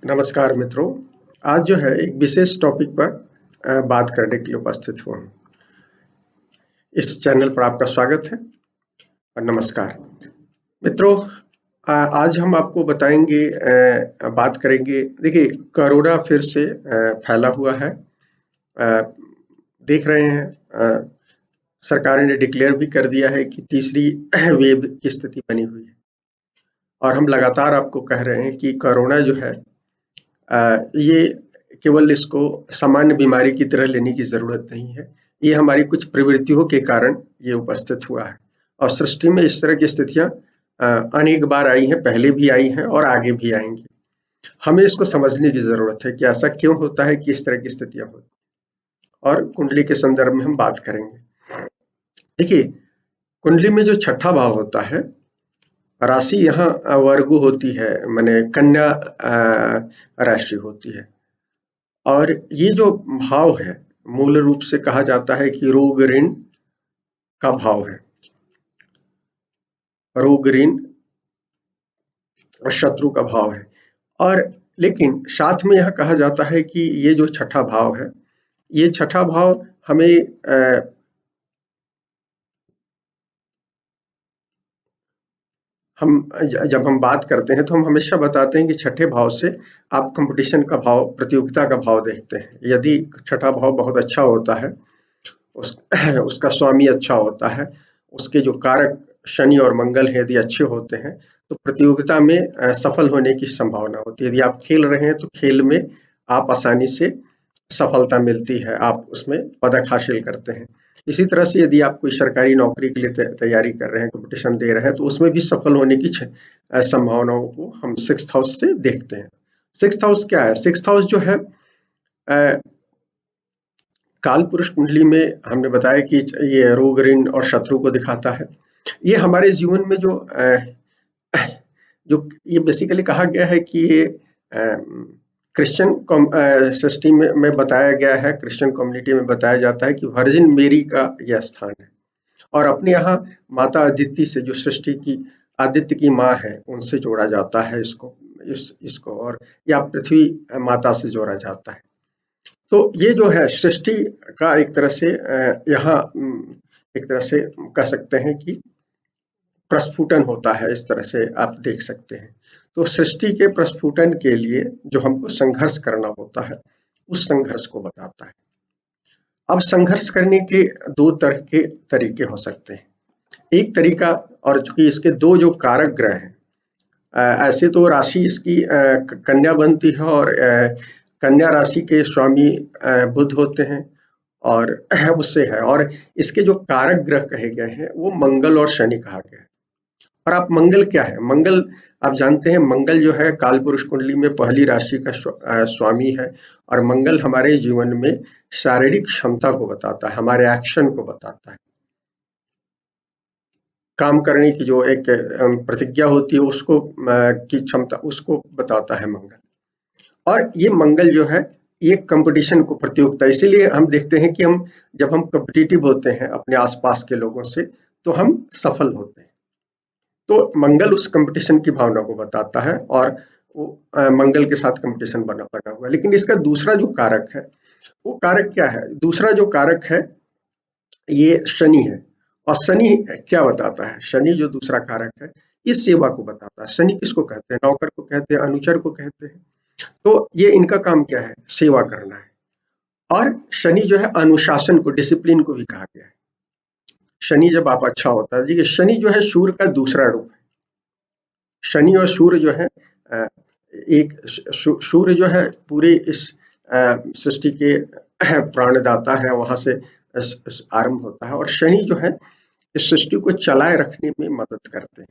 नमस्कार मित्रों। आज जो है एक विशेष टॉपिक पर बात करने के लिए उपस्थित हुआ हूँ। इस चैनल पर आपका स्वागत है और नमस्कार। मित्रों, आज हम आपको बताएंगे, बात करेंगे। देखिए, कोरोना फिर से फैला हुआ है। देख रहे हैं, सरकार ने डिक्लेयर भी कर दिया है कि तीसरी वेव की स्थिति बनी हुई है और हम लगातार आपको कह रहे हैं कि कोरोना जो है, ये केवल इसको सामान्य बीमारी की तरह लेने की ज़रूरत नहीं है। ये हमारी कुछ प्रवृत्तियों के कारण ये उपस्थित हुआ है और सृष्टि में इस तरह की स्थितियाँ अनेक बार आई हैं, पहले भी आई हैं और आगे भी आएँगी। हमें इसको समझने की ज़रूरत है कि ऐसा क्यों होता है कि इस तरह की स्थितियाँ होती हैं, और कुंडली के संदर्भ में हम बात करेंगे। देखिए, कुंडली में जो छठा भाव होता है, राशि यहाँ वर्गु होती है, माने कन्या राशि होती है। और ये जो भाव है, मूल रूप से कहा जाता है कि रोग ऋण का भाव है। रोग ऋण और शत्रु का भाव है। और लेकिन साथ में यह कहा जाता है कि ये जो छठा भाव है, ये छठा भाव हमें जब हम बात करते हैं तो हम हमेशा बताते हैं कि छठे भाव से आप कंपटीशन का भाव, प्रतियोगिता का भाव देखते हैं। यदि छठा भाव बहुत अच्छा होता है, उस उसका स्वामी अच्छा होता है, उसके जो कारक शनि और मंगल हैं यदि अच्छे होते हैं, तो प्रतियोगिता में सफल होने की संभावना होती है। यदि आप खेल रहे हैं तो खेल में आप आसानी से सफलता मिलती है, आप उसमें पदक हासिल करते हैं। इसी तरह से यदि आप कोई सरकारी नौकरी के लिए तैयारी कर रहे हैं, कंपटीशन दे रहे हैं, तो उसमें भी सफल होने की संभावनाओं को हम सिक्स्थ हाउस से देखते हैं। सिक्स्थ हाउस क्या है? सिक्स्थ हाउस जो है, काल पुरुष कुंडली में हमने बताया कि ये रोग ऋण और शत्रु को दिखाता है। ये हमारे जीवन में जो ये बेसिकली कहा गया है कि ये क्रिश्चियन सृष्टि में बताया गया है, क्रिश्चियन कम्युनिटी में बताया जाता है कि वर्जिन मेरी का यह स्थान है। और अपने यहाँ माता अदिति से, जो सृष्टि की आदित्य की माँ है, उनसे जोड़ा जाता है इसको, और या पृथ्वी माता से जोड़ा जाता है। तो ये जो है सृष्टि का एक तरह से यहाँ एक तरह से कह सकते हैं कि प्रस्फुटन होता है। इस तरह से आप देख सकते हैं। तो सृष्टि के प्रस्फुटन के लिए जो हमको संघर्ष करना होता है, उस संघर्ष को बताता है। अब संघर्ष करने के दो तरह के तरीके हो सकते हैं। एक तरीका, और चूंकि इसके दो जो कारक ग्रह हैं, ऐसे तो राशि इसकी कन्या बनती है और कन्या राशि के स्वामी बुध होते हैं और उससे है, और इसके जो कारक ग्रह कहे गए हैं वो मंगल और शनि कहा गया है। और आप मंगल क्या है? मंगल, आप जानते हैं, मंगल जो है कालपुरुष कुंडली में पहली राशि का स्वामी है। और मंगल हमारे जीवन में शारीरिक क्षमता को बताता है, हमारे एक्शन को बताता है, काम करने की जो एक प्रतिज्ञा होती है उसको की क्षमता, उसको बताता है मंगल। और ये मंगल जो है, ये कंपटीशन को, प्रतियोगिता, इसीलिए हम देखते हैं कि जब हम कॉम्पिटिटिव होते हैं अपने आसपास के लोगों से, तो हम सफल होते हैं। तो मंगल उस कंपटीशन की भावना को बताता है और वो मंगल के साथ कंपटीशन बना बना हुआ है। लेकिन इसका दूसरा जो कारक है, वो कारक क्या है? दूसरा जो कारक है, ये शनि है। और शनि क्या बताता है? शनि जो दूसरा कारक है, ये सेवा को बताता है। शनि किसको कहते हैं? नौकर को कहते हैं, अनुचर को कहते हैं। तो ये इनका काम क्या है? सेवा करना है। और शनि जो है अनुशासन को, डिसिप्लिन को भी कहा गया है। शनि जब आप अच्छा होता है, देखिए शनि जो है सूर्य का दूसरा रूप है। शनि और सूर्य जो है, एक सूर्य जो है पूरे इस सृष्टि के प्राणदाता है, वहां से आरंभ होता है। और शनि जो है इस सृष्टि को चलाए रखने में मदद करते हैं।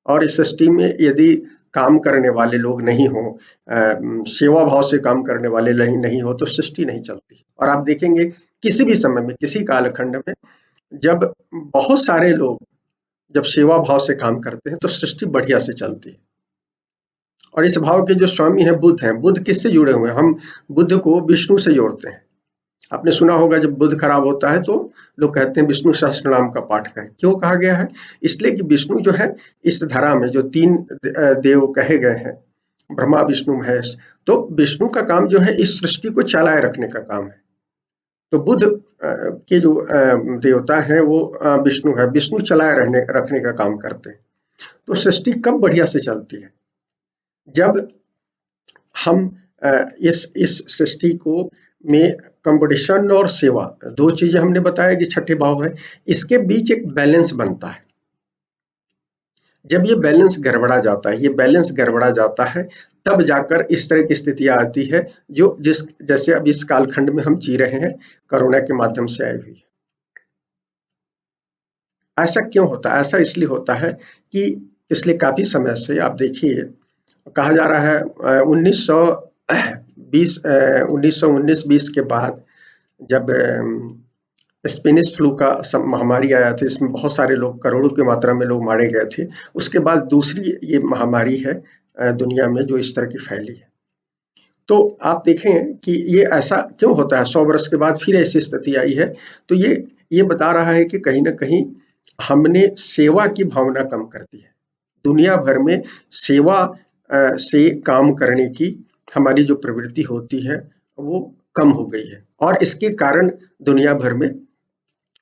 और इस सृष्टि में यदि काम करने वाले लोग नहीं हो, सेवा भाव से काम करने वाले नहीं हो, तो सृष्टि नहीं चलती। और आप देखेंगे किसी भी समय में, किसी कालखंड में, जब बहुत सारे लोग जब सेवा भाव से काम करते हैं, तो सृष्टि बढ़िया से चलती है। और इस भाव के जो स्वामी हैं बुध हैं। बुध किससे जुड़े हुए हैं? हम बुध को विष्णु से जोड़ते हैं। आपने सुना होगा, जब बुध खराब होता है तो लोग कहते हैं विष्णु सहस्त्र नाम का पाठ करें। क्यों कहा गया है? इसलिए कि विष्णु जो है, इस धरा में जो तीन देव कहे गए हैं, ब्रह्मा विष्णु महेश। तो विष्णु का काम जो है इस सृष्टि को चलाए रखने का काम है। तो बुध के जो देवता हैं वो विष्णु है, विष्णु चलाए रहने रखने का काम करते हैं। तो सृष्टि कब बढ़िया से चलती है, जब हम इस सृष्टि को में कंपटीशन और सेवा, दो चीजें हमने बताया कि छठे भाव है, इसके बीच एक बैलेंस बनता है। जब ये बैलेंस गड़बड़ा जाता है, ये बैलेंस गड़बड़ा जाता है, तब जाकर इस तरह की स्थितियां आती है जो जैसे अब इस कालखंड में हम जी रहे हैं, कोरोना के माध्यम से आई हुई। ऐसा क्यों होता है? ऐसा इसलिए होता है कि पिछले काफी समय से आप देखिए, कहा जा रहा है 1920 1919-20 के बाद जब स्पेनिश फ्लू का महामारी आया था, इसमें बहुत सारे लोग, करोड़ों की मात्रा में लोग मारे गए थे। उसके बाद दूसरी ये महामारी है दुनिया में जो इस तरह की फैली है। तो आप देखें कि ये ऐसा क्यों होता है, 100 वर्ष के बाद फिर ऐसी स्थिति आई है। तो ये बता रहा है कि कहीं ना कहीं हमने सेवा की भावना कम कर दी है। दुनिया भर में सेवा से काम करने की हमारी जो प्रवृत्ति होती है वो कम हो गई है, और इसके कारण दुनिया भर में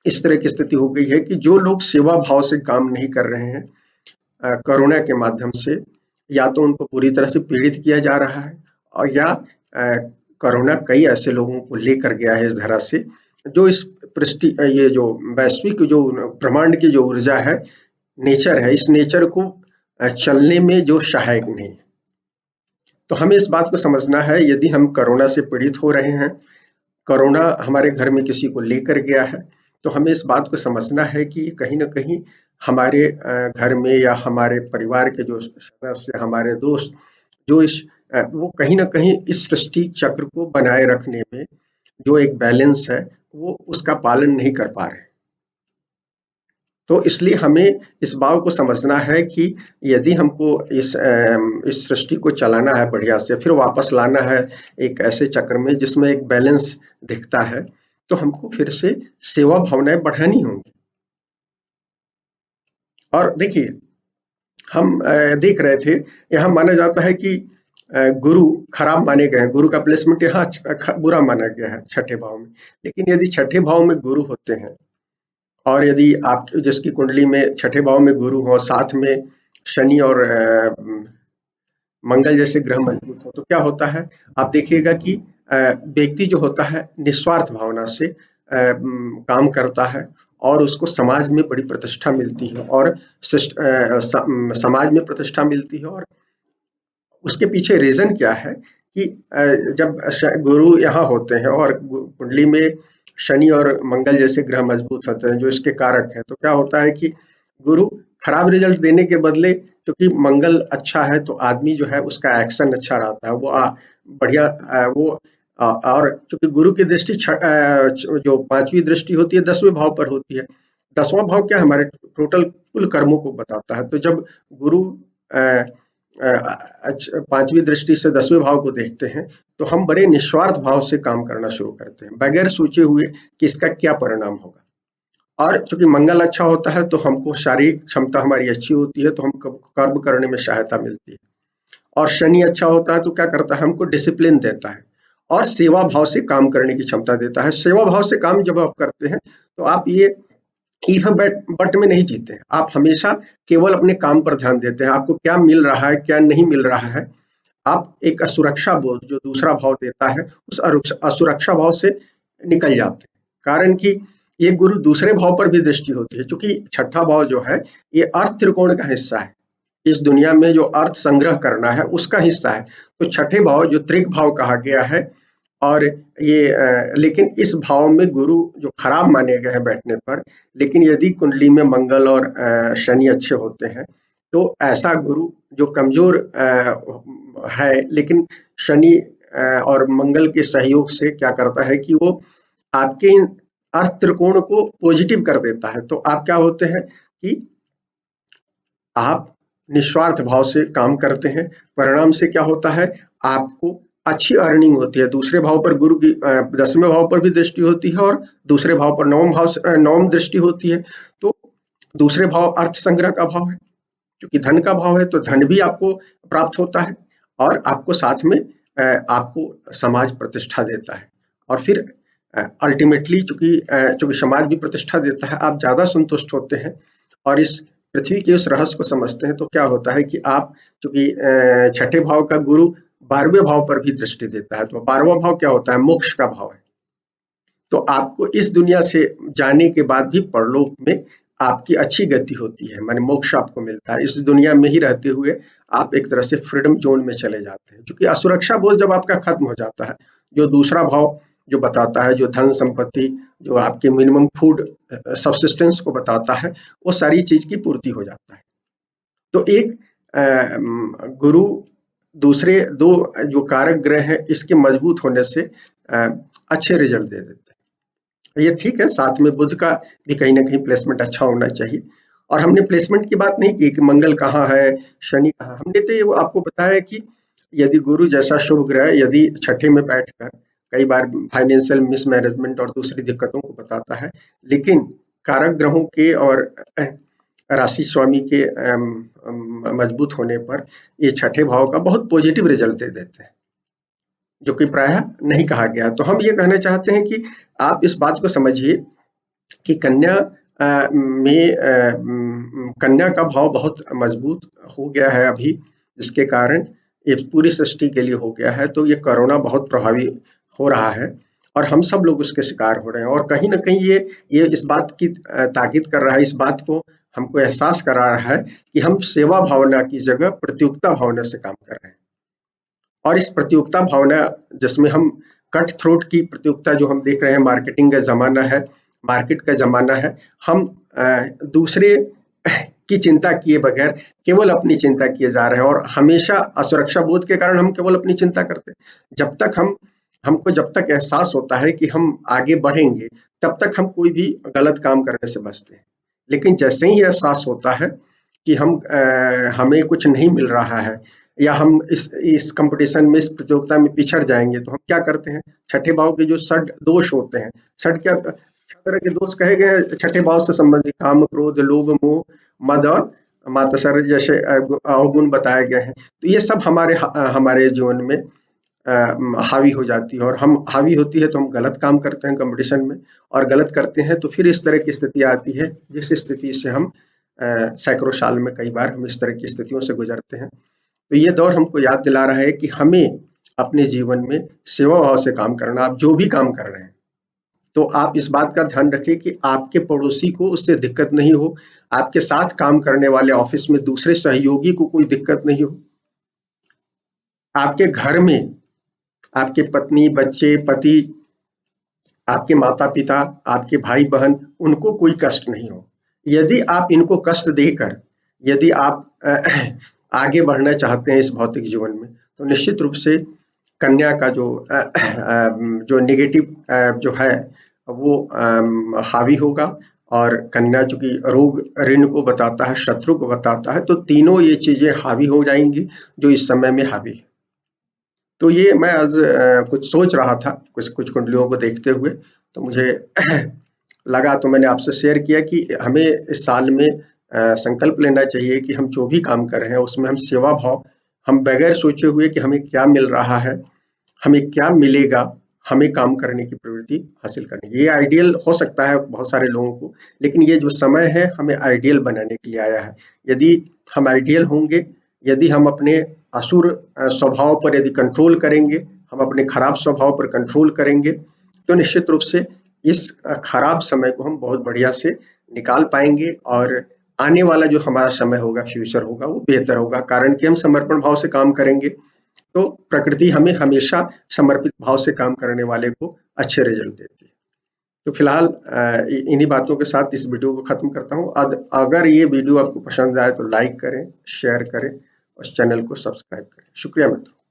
इस तरह की स्थिति हो गई है कि जो लोग सेवा भाव से काम नहीं कर रहे हैं, कोरोना के माध्यम से या तो उनको पूरी तरह से पीड़ित किया जा रहा है, और या कोरोना कई ऐसे लोगों को लेकर गया है इस धरा से, जो इस पृष्ठि ये जो वैश्विक जो ब्रह्मांड की जो ऊर्जा है, नेचर है, इस नेचर को चलने में जो सहायक नहीं है। तो हमें इस बात को समझना है, यदि हम कोरोना से पीड़ित हो रहे हैं, कोरोना हमारे घर में किसी को लेकर गया है, तो हमें इस बात को समझना है कि कहीं न कहीं हमारे घर में या हमारे परिवार के जो सदस्य, हमारे दोस्त, जो वो कहीं न कहीं इस सृष्टि चक्र को बनाए रखने में जो एक बैलेंस है, वो उसका पालन नहीं कर पा रहे। तो इसलिए हमें इस बात को समझना है कि यदि हमको इस सृष्टि को चलाना है बढ़िया से, फिर वापस लाना है एक ऐसे चक्र में जिसमें एक बैलेंस दिखता है, तो हमको फिर से सेवा भावनाएं बढ़ानी होंगी। और देखिए, हम देख रहे थे, यहाँ माना जाता है कि गुरु खराब माने गए हैं, गुरु का प्लेसमेंट यहाँ बुरा माना गया है छठे भाव में। लेकिन यदि छठे भाव में गुरु होते हैं, और यदि आप जिसकी कुंडली में छठे भाव में गुरु हो, साथ में शनि और मंगल जैसे ग्रह मजबूत हो, तो क्या होता है, आप देखिएगा कि व्यक्ति जो होता है निस्वार्थ भावना से काम करता है, और उसको समाज में बड़ी प्रतिष्ठा मिलती है, और समाज में प्रतिष्ठा मिलती है। और उसके पीछे रीजन क्या है कि जब गुरु यहाँ होते हैं और कुंडली में शनि और मंगल जैसे ग्रह मजबूत होते हैं जो इसके कारक हैं, तो क्या होता है कि गुरु खराब रिजल्ट देने के बदले, क्योंकि मंगल अच्छा है तो आदमी जो है उसका एक्शन अच्छा रहता है, वो बढ़िया और क्योंकि गुरु की दृष्टि जो पांचवी दृष्टि होती है 10वें भाव पर होती है। 10वां भाव क्या, हमारे टोटल कुल कर्मों को बताता है। तो जब गुरु पांचवी दृष्टि से 10वें भाव को देखते हैं, तो हम बड़े निस्वार्थ भाव से काम करना शुरू करते हैं, बगैर सोचे हुए कि इसका क्या परिणाम होगा। और चूंकि मंगल अच्छा होता है तो हमको शारीरिक क्षमता हमारी अच्छी होती है, तो हम कर्म करने में सहायता मिलती है। और शनि अच्छा होता है तो क्या करता है, हमको डिसिप्लिन देता है और सेवा भाव से काम करने की क्षमता देता है। सेवा भाव से काम जब आप करते हैं, तो आप ये इफ बट में नहीं जीते, आप हमेशा केवल अपने काम पर ध्यान देते हैं, आपको क्या मिल रहा है क्या नहीं मिल रहा है। आप एक असुरक्षा बोध जो दूसरा भाव देता है, उस असुरक्षा भाव से निकल जाते हैं। कारण कि ये गुरु दूसरे भाव पर भी दृष्टि होती है, क्योंकि छठा भाव जो है ये अर्थ त्रिकोण का हिस्सा है, इस दुनिया में जो अर्थ संग्रह करना है उसका हिस्सा है। तो छठे भाव जो त्रिक भाव कहा गया है, और ये लेकिन इस भाव में गुरु जो खराब माने गए हैं बैठने पर, लेकिन यदि कुंडली में मंगल और शनि अच्छे होते हैं, तो ऐसा गुरु जो कमजोर है, लेकिन शनि और मंगल के सहयोग से क्या करता है कि वो आपके अर्थ त्रिकोण को पॉजिटिव कर देता है। तो आप क्या होते हैं कि आप निस्वार्थ भाव से काम करते हैं, परिणाम से क्या होता है, आपको अच्छी अर्निंग होती है। दूसरे भाव पर गुरु की 10वें भाव पर भी दृष्टि होती है, और दूसरे भाव पर नवम दृष्टि होती है। तो दूसरे भाव अर्थ संग्रह का भाव है, क्योंकि धन का भाव है, तो धन भी आपको प्राप्त होता है। और आपको साथ में आपको समाज प्रतिष्ठा देता है। और फिर अल्टीमेटली चूंकि समाज भी प्रतिष्ठा देता है, आप ज्यादा संतुष्ट होते हैं और इस पृथ्वी के उस रहस्य को समझते हैं, तो क्या होता है कि आप चूंकि छठे भाव का गुरु 12वें भाव पर भी दृष्टि देता है, तो 12वां भाव क्या होता है? मोक्ष का भाव है। तो आपको इस दुनिया से जाने के बाद भी परलोक में आपकी अच्छी गति होती है, माने मोक्ष आपको मिलता है। इस दुनिया में ही रहते हुए आप एक तरह से फ्रीडम जोन में चले जाते हैं, क्योंकि असुरक्षा बोध जब आपका खत्म हो जाता है, जो दूसरा भाव जो बताता है, जो धन संपत्ति, जो आपके मिनिमम फूड सब्सिस्टेंस को बताता है, वो सारी चीज की पूर्ति हो जाता है। तो एक गुरु दूसरे दो जो कारक ग्रह हैं, इसके मजबूत होने से अच्छे रिजल्ट दे देते हैं। ये ठीक है, साथ में बुध का भी कहीं ना कहीं प्लेसमेंट अच्छा होना चाहिए। और हमने प्लेसमेंट की बात नहीं की कि मंगल कहाँ है, शनि कहाँ। हमने तो ये आपको बताया कि यदि गुरु जैसा शुभ ग्रह यदि छठे में बैठकर कई बार फाइनेंशियल मिसमैनेजमेंट और दूसरी दिक्कतों को बताता है, लेकिन कारक ग्रहों के और राशि स्वामी के मजबूत होने पर ये छठे भाव का बहुत पॉजिटिव रिजल्ट दे देते हैं, जो कि प्रायः नहीं कहा गया। तो हम ये कहना चाहते हैं कि आप इस बात को समझिए कि कन्या में कन्या का भाव बहुत मजबूत हो गया है अभी, जिसके कारण ये पूरी सृष्टि के लिए हो गया है। तो ये कोरोना बहुत प्रभावी हो रहा है और हम सब लोग उसके शिकार हो रहे हैं, और कहीं ना कहीं ये इस बात की ताकीद कर रहा है, इस बात को हमको एहसास करा रहा है कि हम सेवा भावना की जगह प्रतियोगिता भावना से काम कर रहे हैं। और इस प्रतियोगिता भावना, जिसमें हम कट थ्रोट की प्रतियोगिता जो हम देख रहे हैं, मार्केटिंग का जमाना है, मार्केट का जमाना है, हम दूसरे की चिंता किए बगैर केवल अपनी चिंता किए जा रहे हैं, और हमेशा असुरक्षा बोध के कारण हम केवल अपनी चिंता करते हैं। हमको जब तक एहसास होता है कि हम आगे बढ़ेंगे, तब तक हम कोई भी गलत काम करने से बचते हैं। लेकिन जैसे ही एहसास होता है कि हमें कुछ नहीं मिल रहा है, या हम इस कंपटीशन में, इस प्रतियोगिता में पिछड़ जाएंगे, तो हम क्या करते हैं? छठे भाव के जो षड दोष होते हैं, षड क्या तरह के दोष कहे गए हैं छठे भाव से संबंधित, काम, क्रोध, लोभ, मोह, मद और मात्सर्य जैसे अवगुण बताए गए हैं। तो ये सब हमारे जीवन में हावी हो जाती है, और हम हावी होती है तो हम गलत काम करते हैं कंपटीशन में, और गलत करते हैं तो फिर इस तरह की स्थिति आती है, जिस स्थिति से हम सैकड़ों साल में कई बार हम इस तरह की स्थितियों से गुजरते हैं। तो ये दौर हमको याद दिला रहा है कि हमें अपने जीवन में सेवा भाव से काम करना। आप जो भी काम कर रहे हैं, तो आप इस बात का ध्यान रखें कि आपके पड़ोसी को उससे दिक्कत नहीं हो, आपके साथ काम करने वाले ऑफिस में दूसरे सहयोगी को कोई दिक्कत नहीं हो, आपके घर में आपके पत्नी, बच्चे, पति, आपके माता-पिता, आपके भाई-बहन, उनको कोई कष्ट नहीं हो। यदि आप इनको कष्ट देकर यदि आप आगे बढ़ना चाहते हैं इस भौतिक जीवन में, तो निश्चित रूप से कन्या का जो नेगेटिव जो है वो हावी होगा। और कन्या चूँकि रोग ऋण को बताता है, शत्रु को बताता है, तो तीनों ये चीज़ें हावी हो जाएँगी जो इस समय में हावी है। तो ये मैं आज कुछ सोच रहा था, कुछ कुंडलियों को देखते हुए, तो मुझे लगा, तो मैंने आपसे शेयर किया कि हमें इस साल में संकल्प लेना चाहिए कि हम जो भी काम कर रहे हैं उसमें हम सेवा भाव, हम बगैर सोचे हुए कि हमें क्या मिल रहा है, हमें क्या मिलेगा, हमें काम करने की प्रवृत्ति हासिल करनी। ये आइडियल हो सकता है बहुत सारे लोगों को, लेकिन ये जो समय है हमें आइडियल बनाने के लिए आया है। यदि हम आइडियल होंगे, यदि हम अपने असुर स्वभाव पर यदि कंट्रोल करेंगे, हम अपने खराब स्वभाव पर कंट्रोल करेंगे, तो निश्चित रूप से इस खराब समय को हम बहुत बढ़िया से निकाल पाएंगे, और आने वाला जो हमारा समय होगा, फ्यूचर होगा, वो बेहतर होगा। कारण कि हम समर्पण भाव से काम करेंगे, तो प्रकृति हमें हमेशा समर्पित भाव से काम करने वाले को अच्छे रिजल्ट देती है। तो फिलहाल इन्हीं बातों के साथ इस वीडियो को खत्म करता हूँ। अगर ये वीडियो आपको पसंद आए तो लाइक करें, शेयर करें, और चैनल को सब्सक्राइब करें। शुक्रिया मित्रों।